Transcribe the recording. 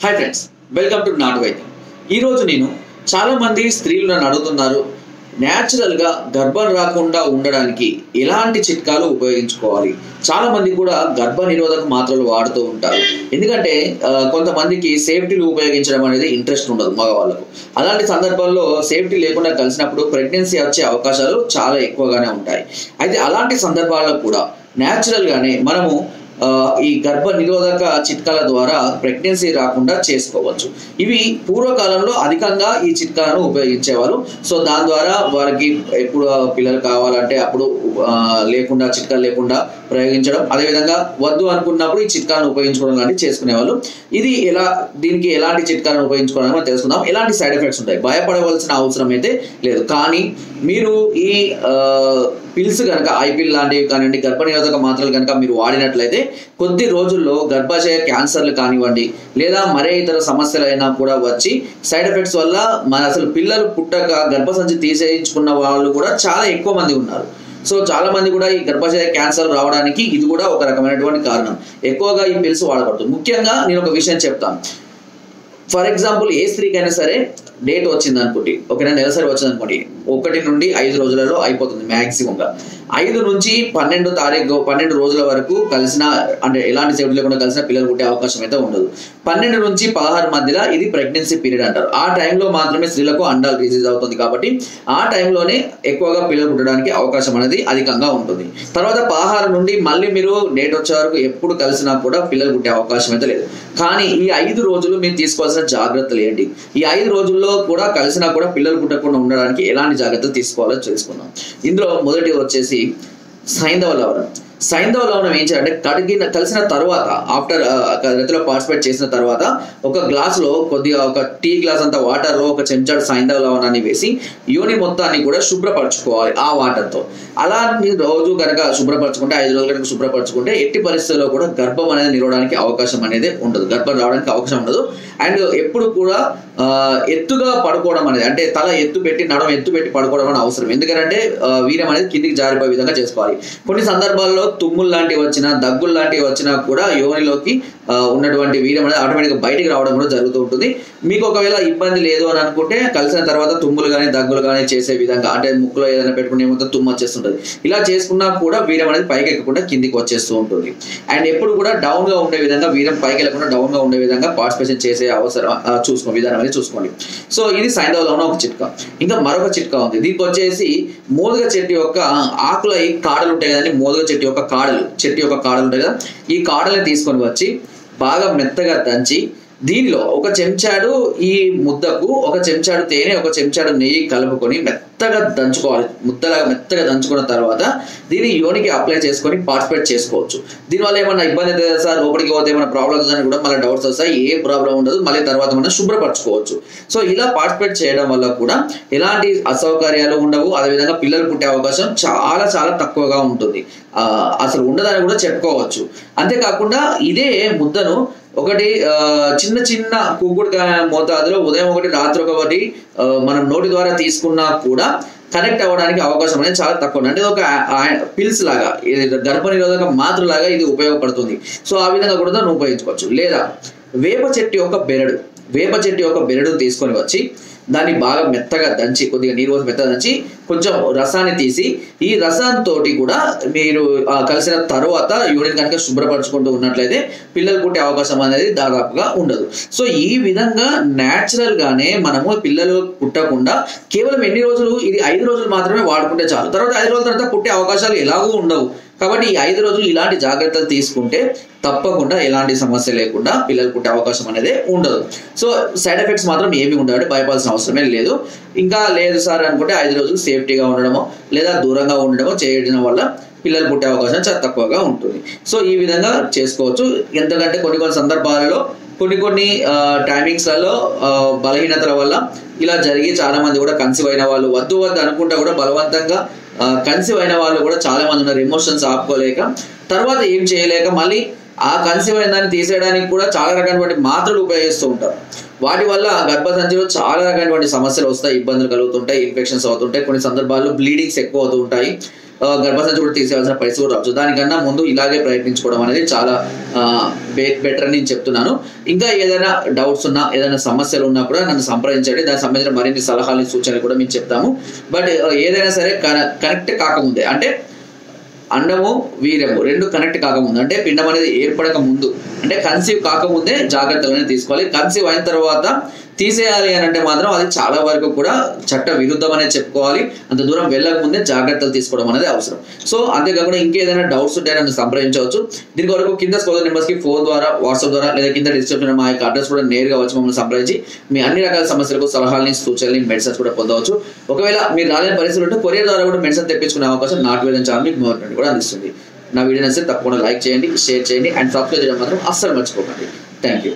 Hi friends, welcome to నాటు వైద్యం. ఈరోజు నేను చాలామంది స్త్రీలు నన్ను అడుగుతున్నారు, న్యాచురల్గా గర్భం రాకుండా ఉండడానికి ఎలాంటి చిట్కాలు ఉపయోగించుకోవాలి. చాలామంది కూడా గర్భ నిరోధక మాత్రలు వాడుతూ ఉంటారు. ఎందుకంటే కొంతమందికి సేఫ్టీలు ఉపయోగించడం అనేది ఇంట్రెస్ట్ ఉండదు మగవాళ్ళకు. అలాంటి సందర్భాల్లో సేఫ్టీ లేకుండా కలిసినప్పుడు ప్రెగ్నెన్సీ వచ్చే అవకాశాలు చాలా ఎక్కువగానే ఉంటాయి. అయితే అలాంటి సందర్భాల్లో కూడా న్యాచురల్గానే మనము ఈ గర్భ నిరోధక చిట్కాల ద్వారా ప్రెగ్నెన్సీ రాకుండా చేసుకోవచ్చు. ఇవి పూర్వకాలంలో అధికంగా ఈ చిట్కాలను ఉపయోగించేవారు. సో దాని ద్వారా వారికి ఎప్పుడు పిల్లలు కావాలంటే అప్పుడు లేకుండా చిట్కాలు లేకుండా ప్రయోగించడం, అదేవిధంగా వద్దు అనుకున్నప్పుడు ఈ చిట్కాలను ఉపయోగించుకోవడం లాంటివి చేసుకునేవాళ్ళు. దీనికి ఎలాంటి చిట్కాలను ఉపయోగించుకోవాలని మనం తెలుసుకుందాం. ఎలాంటి సైడ్ ఎఫెక్ట్స్ ఉంటాయి, భయపడవలసిన అవసరం అయితే లేదు. కానీ మీరు ఈ పిల్స్ కనుక ఐపిల్ లాంటివి కానివ్వండి, గర్భనిరోధక మాత్రలు కనుక మీరు వాడినట్లయితే కొద్ది రోజుల్లో గర్భాశయ క్యాన్సర్లు కానివ్వండి, లేదా మరే ఇతర సమస్యలు అయినా కూడా వచ్చి సైడ్ ఎఫెక్ట్స్ వల్ల అసలు పిల్లలు పుట్టక గర్భసంచి తీసేయించుకున్న వాళ్ళు కూడా చాలా ఎక్కువ మంది ఉన్నారు. సో చాలా మంది కూడా ఈ గర్భాశయ క్యాన్సర్ రావడానికి ఇది కూడా ఒక రకమైనటువంటి కారణం. ఎక్కువగా ఈ పిల్స్ వాడకూడదు. ముఖ్యంగా నేను ఒక విషయం చెప్తాను. ఫర్ ఎగ్జాంపుల్, ఏ స్త్రీకైనా సరే డేట్ వచ్చింది అనుకోండి, ఓకేనా, నెలసరి వచ్చింది అనుకోండి, 1 నుండి 5 రోజులలో అయిపోతుంది మ్యాక్సిమంగా. 5 నుంచి 12 రోజుల వరకు కలిసిన, అంటే ఎలాంటి సేఫ్టీ లేకుండా కలిసిన పిల్లలు పుట్టే అవకాశం అయితే ఉండదు. 12 నుంచి 16 మధ్యలో ఇది ప్రెగ్నెన్సీ పీరియడ్ అంటారు. ఆ టైంలో మాత్రమే స్త్రీలకు అండాలు రిలీజ్ అవుతుంది. కాబట్టి ఆ టైంలోనే ఎక్కువగా పిల్లలు పుట్టడానికి అవకాశం అనేది అధికంగా ఉంటుంది. తర్వాత 16 నుండి మళ్ళీ మీరు డేట్ వచ్చే వరకు ఎప్పుడు కలిసినా కూడా పిల్లలు పుట్టే అవకాశం అయితే లేదు. కానీ ఈ 5 రోజులు మీరు తీసుకోవాల్సిన జాగ్రత్తలు ఏంటి, ఈ 5 రోజుల్లో కూడా కలిసినా కూడా పిల్లలు పుట్టకుండా ఉండడానికి ఎలాంటి జాగ్రత్తలు తీసుకోవాలో తెలుసుకుందాం. ఇందులో మొదటి వచ్చేసి సైంధవ లవణం. సైంధవ లవణం ఏం చేయాలంటే, కలిసిన తర్వాత ఆఫ్టర్ రతిలో పార్టిసిపేట్ చేసిన తర్వాత ఒక గ్లాసులో కొద్దిగా ఒక టీ గ్లాస్ అంత వాటర్లో ఒక చెంచాడు సైంధవ లవణాన్ని వేసి యోని మొత్తాన్ని కూడా శుభ్రపరచుకోవాలి ఆ వాటర్తో. అలా రోజు కనుక శుభ్రపరచుకుంటే, 5 రోజులు కనుక శుభ్రపరచుకుంటే ఎట్టి పరిస్థితుల్లో కూడా గర్భం అనేది నిలవడానికి అవకాశం అనేది ఉండదు, గర్భం రావడానికి అవకాశం ఉండదు. అండ్ ఎప్పుడు కూడా ఎత్తుగా పడుకోవడం అనేది, అంటే తల ఎత్తు పెట్టి నడుము ఎత్తు పెట్టి పడుకోవడం అనేది అవసరం. ఎందుకంటే వీర్యం అనేది కిందికి జారిపోయే విధంగా చేసుకోవాలి. కొన్ని సందర్భాల్లో తుమ్ములు లాంటివి వచ్చినా, దగ్గులు లాంటివి వచ్చినా కూడా యోనిలోకి ఉన్నటువంటి వీర్యం అనేది ఆటోమేటిక్గా బయటికి రావడం కూడా జరుగుతూ ఉంటుంది. మీకు ఒకవేళ ఇబ్బంది లేదు అని అనుకుంటే కలిసిన తర్వాత తుమ్ములు కానీ దగ్గులు కానీ చేసే విధంగా, అంటే ముక్కులో ఏదైనా పెట్టుకునే ఏమవుతుందో తుమ్ము వచ్చేస్తుంటుంది. ఇలా చేసుకున్నా కూడా వీర్యం అనేది పైకి ఎక్కకుండా కిందికి వచ్చేస్తూ ఉంటుంది. అండ్ ఎప్పుడు కూడా డౌన్ గా ఉండే విధంగా, వీర్యం పైకి వెళ్ళకుండా డౌన్ గా ఉండే విధంగా పార్టిసిపేషన్ చేసే అవసరం విధానం అనేది చూసుకోండి. సో ఇది సైంధవ లవణం ఒక చిట్కా. ఇంకా మరొక చిట్కా ఉంది. దీనికి వచ్చేసి మోదుగ చెట్టు యొక్క ఆకుల ఈ కాడలు ఉంటాయి కదండి, మోదుగ చెట్టు యొక్క కాడలు ఉంటాయి కదా, ఈ కాడల్ని తీసుకొని వచ్చి బాగా మెత్తగా దంచి దీనిలో ఒక చెంచాడు ఈ ముద్దకు ఒక చెంచాడు తేనె, ఒక చెంచాడు నెయ్యి కలుపుకొని మెత్తగా దంచుకోవాలి. ముద్దలాగా మెత్తగా దంచుకున్న తర్వాత దీన్ని యోనికి అప్లై చేసుకొని పార్టిసిపేట్ చేసుకోవచ్చు. దీనివల్ల ఏమన్నా ఇబ్బంది అయితే సార్, లోపలికి పోతే ఏమైనా ప్రాబ్లమ్స్ అని కూడా మళ్ళీ డౌట్స్ వస్తాయి. ఏ ప్రాబ్లం ఉండదు, మళ్ళీ తర్వాత మనం శుభ్రపరచుకోవచ్చు. సో ఇలా పార్టిసిపేట్ చేయడం వల్ల కూడా ఎలాంటి అసౌకర్యాలు ఉండవు. అదేవిధంగా పిల్లలు పుట్టే అవకాశం చాలా చాలా తక్కువగా ఉంటుంది, అసలు ఉండదని కూడా చెప్పుకోవచ్చు. అంతేకాకుండా ఇదే ముద్దను ఒకటి చిన్న కుంకుడుకాయ మోతాదులో ఉదయం ఒకటి రాత్రి ఒకటి మనం నోటి ద్వారా తీసుకున్నా కూడా కనెక్ట్ అవ్వడానికి అవకాశం అనేది చాలా తక్కువ. అంటే ఒక పిల్స్ లాగా, గర్భ నిరోధక మాత్ర లాగా ఇది ఉపయోగపడుతుంది. సో ఆ విధంగా కూడా నువ్వు ఉపయోగించుకోవచ్చు. లేదా వేప చెట్టు యొక్క బెరడు తీసుకొని వచ్చి దాన్ని బాగా మెత్తగా దంచి, కొద్దిగా నీరు పోసి మెత్తగా దంచి కొంచెం రసాన్ని తీసి, ఈ రసాంతో కూడా మీరు కలిసిన తర్వాత యూరిన్ కనుక శుభ్రపరచుకుంటూ ఉన్నట్లయితే పిల్లలు పుట్టే అవకాశం అనేది దాదాపుగా ఉండదు. సో ఈ విధంగా న్యాచురల్ గానే మనము పిల్లలు పుట్టకుండా కేవలం ఎన్ని రోజులు, ఇది 5 రోజులు మాత్రమే వాడుకుంటే చాలు. తర్వాత 5 రోజుల తర్వాత పుట్టే అవకాశాలు ఎలాగూ ఉండవు. కాబట్టి ఈ 5 రోజులు ఇలాంటి జాగ్రత్తలు తీసుకుంటే తప్పకుండా ఎలాంటి సమస్య లేకుండా పిల్లలు పుట్టే అవకాశం అనేది ఉండదు. సో సైడ్ ఎఫెక్ట్స్ మాత్రం ఏమి ఉండవు, భయపడాల్సిన అవసరమే లేదు. ఇంకా లేదు సార్ అనుకుంటే 5 రోజులు సేఫ్టీగా ఉండడమో లేదా దూరంగా ఉండడమో చేయడం వల్ల పిల్లలు పుట్టే అవకాశం చాలా తక్కువగా ఉంటుంది. సో ఈ విధంగా చేసుకోవచ్చు. ఎందుకంటే కొన్ని సందర్భాలలో కొన్ని టైమింగ్స్లలో బలహీనతల వల్ల ఇలా జరిగి చాలా మంది కూడా కన్సీవ్ అయిన వాళ్ళు, వద్దు అనుకుంటా కూడా బలవంతంగా కన్సీవ్ అయిన వాళ్ళు కూడా చాలా మంది ఉన్నారు. ఎమోషన్స్ ఆపుకోలేక, తర్వాత ఏం చేయలేక మళ్ళీ ఆ కన్సీవ్ అయిన దాన్ని తీసేయడానికి కూడా చాలా రకమైనటువంటి మాత్రలు ఉపయోగిస్తూ ఉంటారు. వాటి వల్ల గర్భసంచిలో చాలా రకమైనటువంటి సమస్యలు వస్తాయి, ఇబ్బందులు కలుగుతుంటాయి, ఇన్ఫెక్షన్స్ అవుతుంటాయి, కొన్ని సందర్భాల్లో బ్లీడింగ్స్ ఎక్కువ అవుతూ ఉంటాయి. గర్భసంచి కూడా తీసేయాల్సిన పరిస్థితి కూడా రావచ్చు. దానికన్నా ముందు ఇలాగే ప్రయత్నించుకోవడం అనేది చాలా బెటర్ అని నేను చెప్తున్నాను. ఇంకా ఏదైనా డౌట్స్ ఉన్నా, ఏదైనా సమస్యలు ఉన్నా కూడా నన్ను సంప్రదించండి. దానికి సంబంధించిన మరిన్ని సలహాలు, సూచనలు కూడా మేము చెప్తాము. బట్ ఏదైనా సరే కనెక్ట్ కాకముందే, అంటే అండము వీర్యము రెండు కనెక్ట్ కాకముందు, అంటే పిండం అనేది ఏర్పడక ముందు, అంటే కన్సీవ్ కాకముందే జాగ్రత్తలు అనేది తీసుకోవాలి. కన్సీవ్ అయిన తర్వాత తీసేయాలి అని అంటే మాత్రం అది చాలా వరకు కూడా చట్ట విరుద్ధం అనేది చెప్పుకోవాలి. అంత దూరం వెళ్ళక ముందే జాగ్రత్తలు తీసుకోవడం అనేది అవసరం. సో అంతేకాకుండా ఇంకేదైనా డౌట్స్ ఉంటే నన్ను సంప్రదించవచ్చు. దీని వరకు కింద స్క్రోల్ నెంబర్స్కి ఫోన్ ద్వారా, వాట్సాప్ ద్వారా, లేదా కింద డిస్క్రిప్షన్ మా యొక్క అడ్రస్ కూడా నేరుగా వచ్చి మమ్మల్ని సంప్రదించి మీ అన్ని రకాల సమస్యలకు సలహాలని, సూచనలు, మెడిసిన్స్ కూడా పొందవచ్చు. ఒకవేళ మీరు రాలేని పరిస్థితులు ఉంటే కొరియర్ ద్వారా కూడా మెడిసిన్ తెప్పించుకునే అవకాశం నాటు వేదం ఛానల్ మీకు గవర్నమెంట్ కూడా అందిస్తుంది. నా వీడియో నచ్చితే తప్పకుండా లైక్ చేయండి, షేర్ చేయండి అండ్ సబ్స్క్రైబ్ చేయడం మాత్రం అస్సలు మర్చిపోకండి. Thank you.